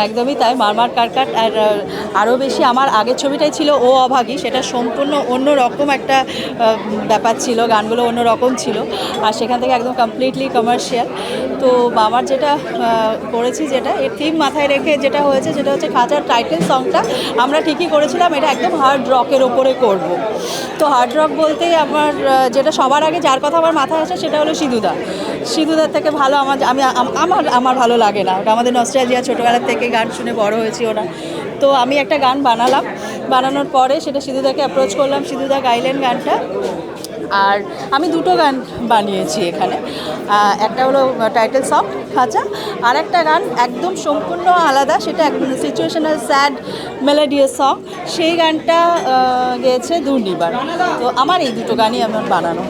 একদমই তাই, মারমার কারকাট। আর আরও বেশি আমার আগের ছবিটাই ছিল ও অভাগী, সেটা সম্পূর্ণ অন্য রকম একটা ব্যাপার ছিল, গানগুলো অন্য রকম ছিল, আর সেখান থেকে একদম কমপ্লিটলি কমার্শিয়াল। তো আমার যেটা করেছি, যেটা এর থিম মাথায় রেখে যেটা হয়েছে, যেটা হচ্ছে খাঁচার টাইটেল সংটা আমরা ঠিকই করেছিলাম, এটা একদম হার্ড রকের ওপরে করব। তো হার্ড রক বলতেই আমার যেটা সবার আগে যার কথা আমার মাথায় আসে সেটা হলো সিধুদা। সিধুদার থেকে ভালো আমার ভালো লাগে না, ওটা আমাদের নস্টালজিয়া, ছোটোবেলার থেকে গান শুনে বড় হয়েছি ওরা। তো আমি একটা গান বানালাম, বানানোর পরে সেটা সিধুদাকে অ্যাপ্রোচ করলাম, সিধুদা গাইলেন গানটা। আর আমি দুটো গান বানিয়েছি এখানে, একটা হলো টাইটেল সং খাঁচা, আর একটা গান একদম সম্পূর্ণ আলাদা, সেটা একদম সিচুয়েশনাল স্যাড মেলোডিয়াস সং, সেই গানটা গেয়েছে দুর্নিবার। তো আমার এই দুটো গানই আমার বানানো।